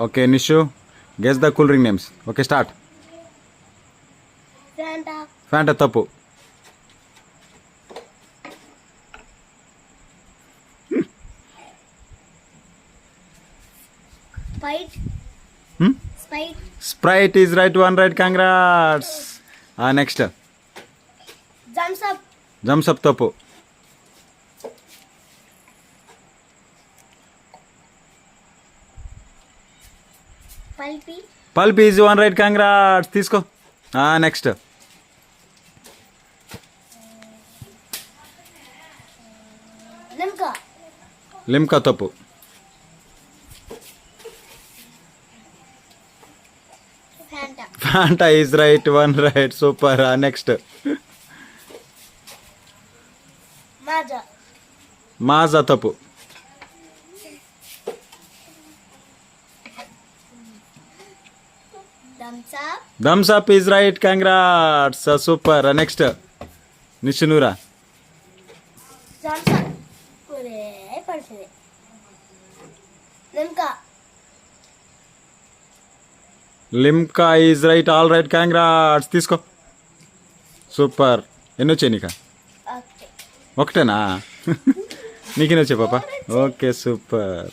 Okay Nishu guess the cool drink names. Okay start. Fanta తప్పు. Sprite is right, 1 right, congrats. Next జమ్సప్ తప్పు. Pulpy is 1 right, congrats. తీసుకో. Next Limca తప్పు. Fanta is right, 1 right, super. Next Maaza తప్పు. Thums Up is right, congrats, super. Next నిషునూరా. Limca is right, all right, congrats. తీసుకో. Super. ఎన్ని వచ్చాయి నీకా? ఒకటేనా? నీకెన్ని వచ్చాయి పాప? Okay super.